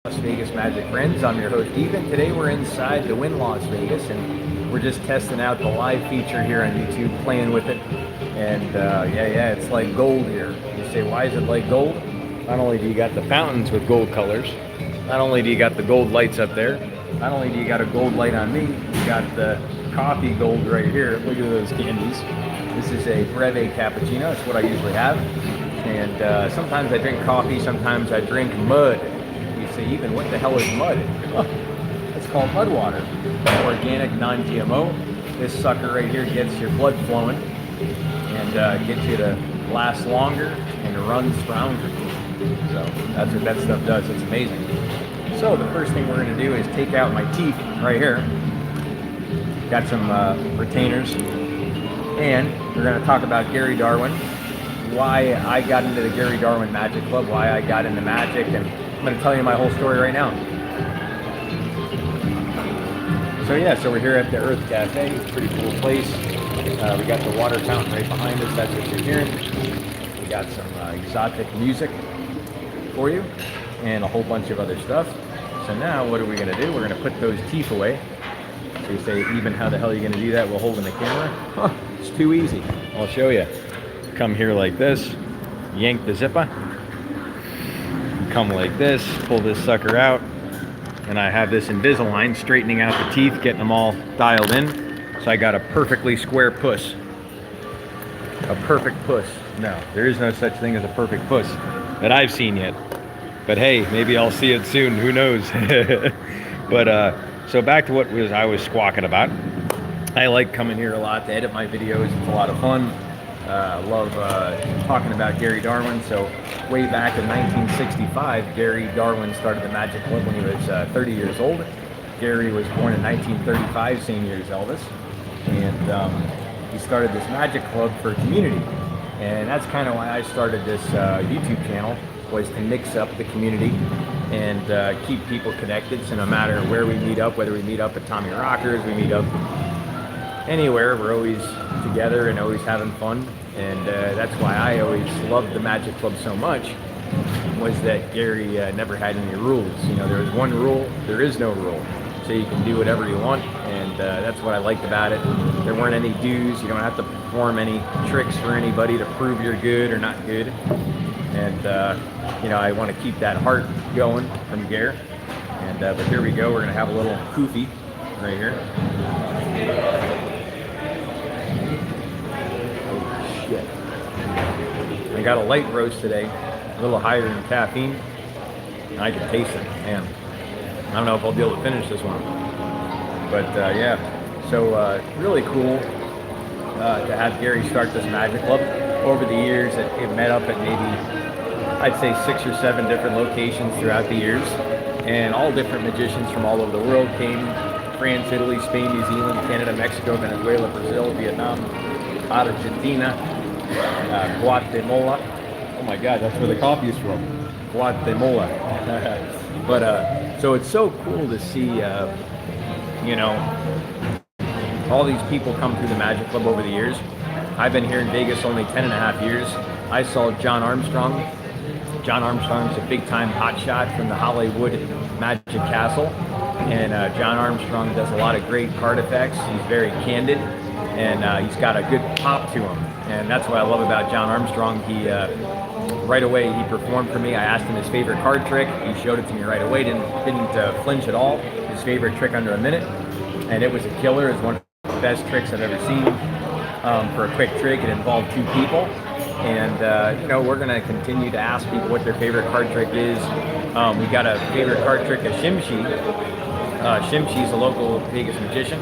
Las Vegas Magic Friends. I'm your host, Eben. Today we're inside the Wynn Las Vegas, and we're just testing out the live feature here on YouTube, playing with it. And yeah, it's like gold here. You say, why is it like gold? Not only do you got the fountains with gold colors, not only do you got the gold lights up there, not only do you got a gold light on me, you got the coffee gold right here. Look at those candies. This is a breve cappuccino. That's what I usually have. And sometimes I drink coffee, sometimes I drink mud. You say, even what the hell is mud? It's called mud water. Organic, non-GMO. This sucker right here gets your blood flowing and gets you to last longer and run stronger. So that's what that stuff does. It's amazing. So the first thing we're going to do is take out my teeth right here. Got some retainers. And we're going to talk about Gary Darwin, why I got into the Gary Darwin Magic Club, why I got into magic, and I'm going to tell you my whole story right now. So we're here at the Earth Cafe. It's a pretty cool place. We got the water fountain right behind us. That's what you're hearing. We got some exotic music for you and a whole bunch of other stuff. So now what are we going to do? We're going to put those teeth away. So you say, even how the hell are you going to do that while holding the camera? Huh, it's too easy. I'll show you. Come here like this, yank the zipper, come like this, pull this sucker out, and I have this Invisalign straightening out the teeth, getting them all dialed in. So I got a perfectly square puss. A perfect puss. No, there is no such thing as a perfect puss that I've seen yet. But hey, maybe I'll see it soon, who knows. But so back to what I was squawking about. I like coming here a lot to edit my videos. It's a lot of fun. I love talking about Gary Darwin. So way back in 1965, Gary Darwin started the Magic Club when he was 30 years old. Gary was born in 1935, same year as Elvis. And he started this Magic Club for community. And that's kind of why I started this YouTube channel, was to mix up the community and keep people connected. So no matter where we meet up, whether we meet up at Tommy Rockers, we meet up anywhere, we're always together and always having fun. And that's why I always loved the Magic Club so much, was that Gary never had any rules. You know, there was one rule, there is no rule. So you can do whatever you want, and that's what I liked about it. There weren't any dues. You don't have to perform any tricks for anybody to prove you're good or not good. And you know, I want to keep that heart going from Gary. And but here we go. We're gonna have a little koofy right here. Oh shit! I got a light roast today, a little higher in caffeine, and I can taste it. Man, I don't know if I'll be able to finish this one, but yeah. So really cool to have Gary start this Magic Club. Over the years, it met up at maybe, I'd say 6 or 7 different locations throughout the years, and all different magicians from all over the world came. France, Italy, Spain, New Zealand, Canada, Mexico, Venezuela, Brazil, Vietnam, Argentina, Guatemala. Oh my God, that's where the coffee is from. Guatemala. But so it's so cool to see, you know, all these people come through the Magic Club over the years. I've been here in Vegas only 10.5 years. I saw John Armstrong. John Armstrong's a big-time hotshot from the Hollywood Magic Castle. And John Armstrong does a lot of great card effects. He's very candid, and he's got a good pop to him. And that's what I love about John Armstrong. He right away, he performed for me. I asked him his favorite card trick. He showed it to me right away. Didn't flinch at all. His favorite trick under a minute. And it was a killer. It's one of the best tricks I've ever seen. For a quick trick, it involved 2 people. And you know, we're gonna continue to ask people what their favorite card trick is. We got a favorite card trick of Shimshi. Shimshi's a local Vegas magician.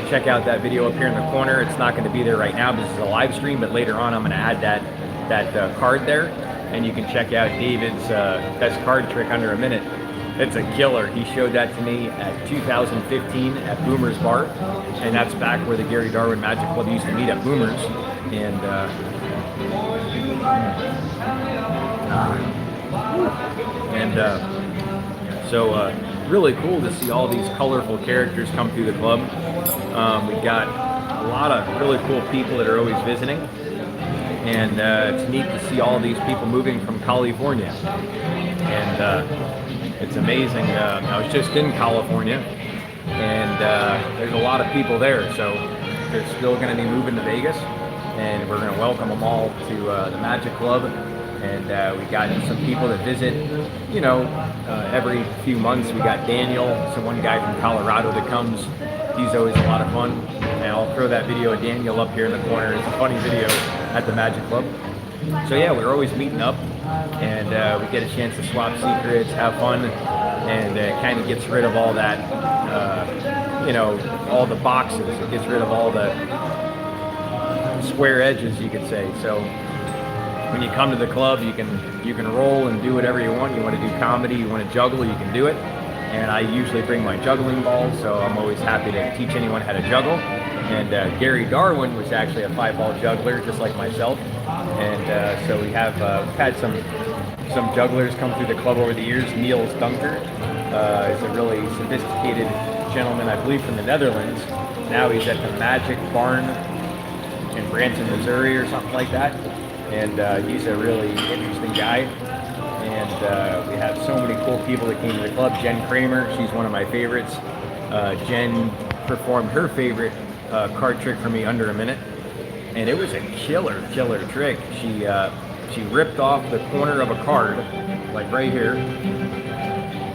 Check out that video up here in the corner. It's not going to be there right now because it's a live stream, but later on I'm going to add that card there, and you can check out David's best card trick under a minute. It's a killer. He showed that to me at 2015 at Boomer's Bar, and that's back where the Gary Darwin Magic Club used to meet at Boomer's. And so really cool to see all these colorful characters come through the club. We've got a lot of really cool people that are always visiting, and it's neat to see all these people moving from California. And It's amazing. I was just in California, and there's a lot of people there, so they're still going to be moving to Vegas, and we're going to welcome them all to the Magic Club. And we got some people that visit, you know, every few months. We got Daniel, so one guy from Colorado that comes. He's always a lot of fun. And I'll throw that video of Daniel up here in the corner. It's a funny video at the Magic Club. So yeah, we're always meeting up, and we get a chance to swap secrets, have fun, and it kind of gets rid of all that, you know, all the boxes. It gets rid of all the square edges, you could say. So when you come to the club, you can roll and do whatever you want. You want to do comedy, you want to juggle, you can do it. And I usually bring my juggling balls, so I'm always happy to teach anyone how to juggle. And Gary Darwin was actually a 5-ball juggler, just like myself. And so we have had some jugglers come through the club over the years. Niels Dunker is a really sophisticated gentleman, I believe, from the Netherlands. Now he's at the Magic Barn in Branson, Missouri, or something like that. And he's a really interesting guy. And we have so many cool people that came to the club. Jen Kramer, she's one of my favorites. Jen performed her favorite card trick for me under a minute, and it was a killer trick. She ripped off the corner of a card, like right here,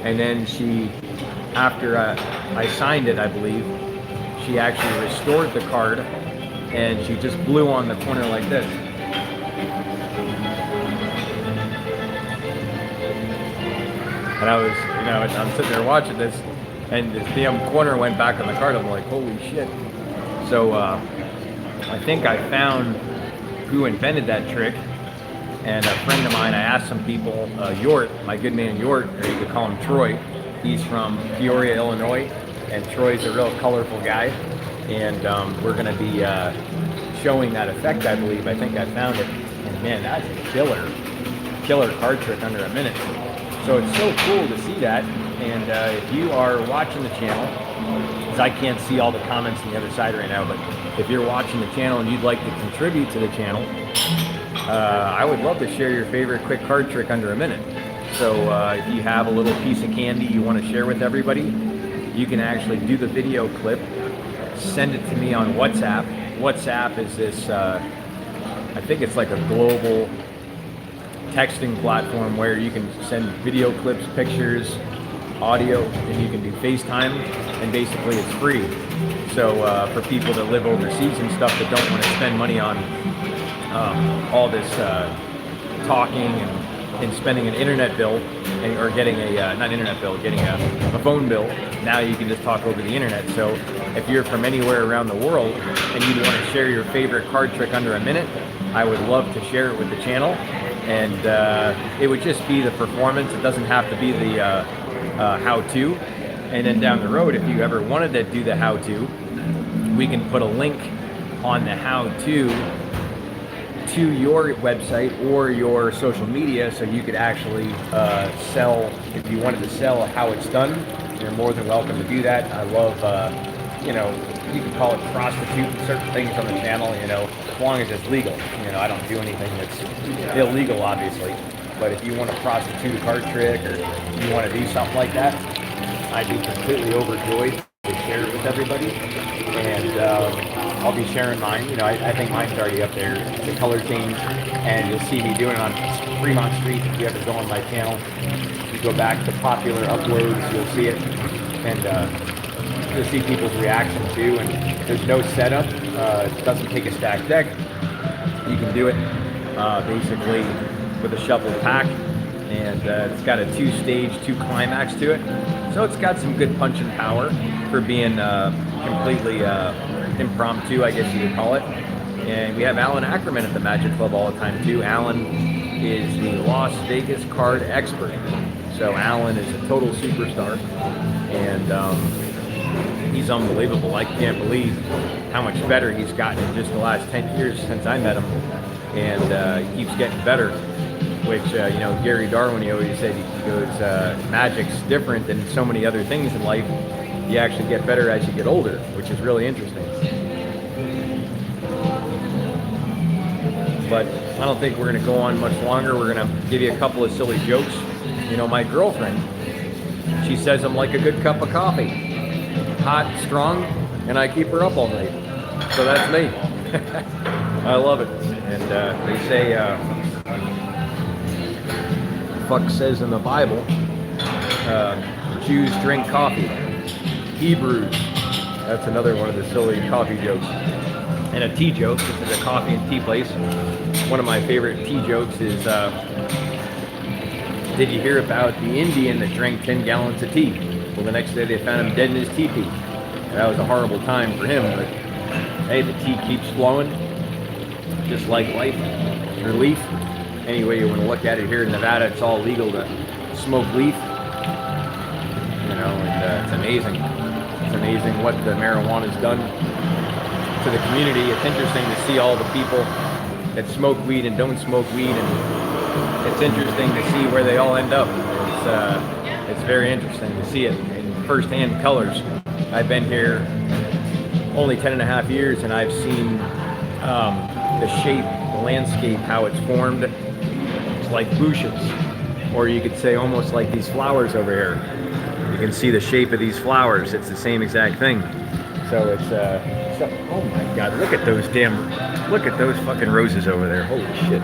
and then she, after I signed it, I believe, she actually restored the card, and she just blew on the corner like this. And I was, you know, I'm sitting there watching this, and this damn corner went back on the card. I'm like, holy shit. So I think I found who invented that trick, and a friend of mine, I asked some people, Yort, my good man Yort, or you could call him Troy. He's from Peoria, Illinois, and Troy's a real colorful guy. And we're going to be showing that effect, I believe. I think I found it. And man, that's a killer card trick under a minute. So it's so cool to see that. And if you are watching the channel, because I can't see all the comments on the other side right now, but if you're watching the channel and you'd like to contribute to the channel, I would love to share your favorite quick card trick under a minute. So if you have a little piece of candy you want to share with everybody, you can actually do the video clip, send it to me on WhatsApp. WhatsApp is this, I think it's like a global texting platform where you can send video clips, pictures, audio, and you can do FaceTime, and basically it's free. So for people that live overseas and stuff that don't want to spend money on all this talking and spending an internet bill, or getting a, not internet bill, getting a phone bill, now you can just talk over the internet. So if you're from anywhere around the world and you want to share your favorite card trick under a minute, I would love to share it with the channel. And it would just be the performance. It doesn't have to be the how-to. And then down the road, if you ever wanted to do the how-to, we can put a link on the how-to to your website or your social media, so you could actually sell. If you wanted to sell how it's done, you're more than welcome to do that. I love, you know, you can call it prostituting certain things on the channel, you know, as long as it's legal. You know, I don't do anything that's illegal, obviously. But if you want to prostitute a card trick, or you want to do something like that, I'd be completely overjoyed to share it with everybody. And I'll be sharing mine. You know, I think mine's already up there. It's a color change, and you'll see me doing it on Fremont Street. If you ever go on my channel, you go back to popular uploads, you'll see it. And you'll see people's reaction too. And there's no setup. It doesn't take a stacked deck. You can do it basically with a shuffled pack, and it's got a 2-stage, 2-climax to it. So it's got some good punching power for being completely impromptu, I guess you would call it. And we have Alan Ackerman at the Magic Club all the time too. Alan is the Las Vegas card expert. So Alan is a total superstar, and he's unbelievable. I can't believe how much better he's gotten in just the last 10 years since I met him, and he keeps getting better. Which, you know, Gary Darwin, he always said, he goes, magic's different than so many other things in life. You actually get better as you get older, which is really interesting. But I don't think we're going to go on much longer. We're going to give you a couple of silly jokes. You know, my girlfriend, She says I'm like a good cup of coffee. Hot, strong, and I keep her up all night. So that's me. I love it. And they say, fuck says in the Bible, Jews drink coffee. Hebrews. That's another one of the silly coffee jokes. And a tea joke. This is a coffee and tea place. One of my favorite tea jokes is, did you hear about the Indian that drank 10 gallons of tea? Well, the next day they found him dead in his teepee. That was a horrible time for him, but hey, the tea keeps flowing, just like life, or leaf. Any way you want to look at it, here in Nevada, it's all legal to smoke leaf. You know, and it's amazing. It's amazing what the marijuana's done to the community. It's interesting to see all the people that smoke weed and don't smoke weed, and it's interesting to see where they all end up. It's very interesting to see it in first-hand colors. I've been here only 10.5 years, and I've seen the shape, the landscape, how it's formed. It's like bushes, or you could say almost like these flowers over here. You can see the shape of these flowers. It's the same exact thing. So it's oh my God, look at those fucking roses over there. Holy shit.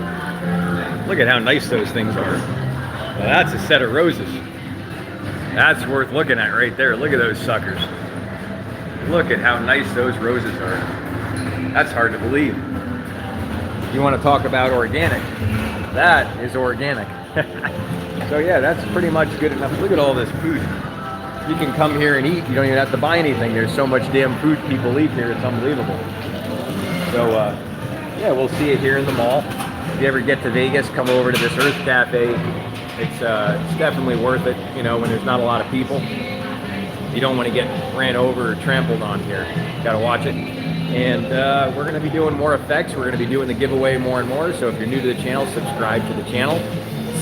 Look at how nice those things are. Now that's a set of roses. That's worth looking at right there. Look at those suckers. Look at how nice those roses are. That's hard to believe. You want to talk about organic? That is organic. So yeah, that's pretty much good enough. Look at all this food. You can come here and eat. You don't even have to buy anything. There's so much damn food people eat here. It's unbelievable. So yeah, we'll see it here in the mall. If you ever get to Vegas, come over to this Earth Cafe. It's definitely worth it, you know, when there's not a lot of people. You don't want to get ran over or trampled on here. Gotta watch it. And we're going to be doing more effects. We're going to be doing the giveaway more and more. So if you're new to the channel, subscribe to the channel.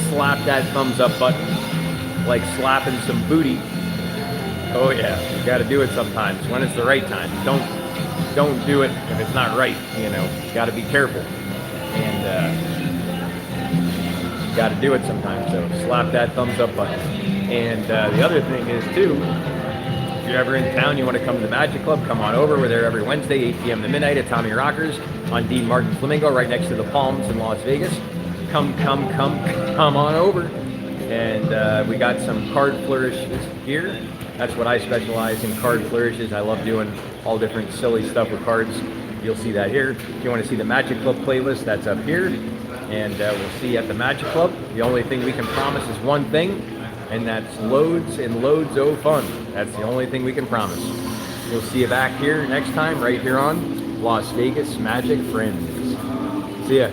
Slap that thumbs up button like slapping some booty. Oh yeah, you got to do it sometimes when it's the right time. Don't do it if it's not right. You know, you got to be careful. And got to do it sometimes, so slap that thumbs up button. And the other thing is too, if you're ever in town, you want to come to the Magic Club, come on over. We're there every Wednesday, 8 p.m. to midnight at Tommy Rockers on Dean Martin Flamingo, right next to the Palms in Las Vegas. Come on over. And we got some card flourishes here. That's what I specialize in, card flourishes. I love doing all different silly stuff with cards. You'll see that here. If you want to see the Magic Club playlist, that's up here. And we'll see you at the Magic Club. The only thing we can promise is one thing, and that's loads and loads of fun. That's the only thing we can promise. We'll see you back here next time, right here on Las Vegas Magic Friends. See ya.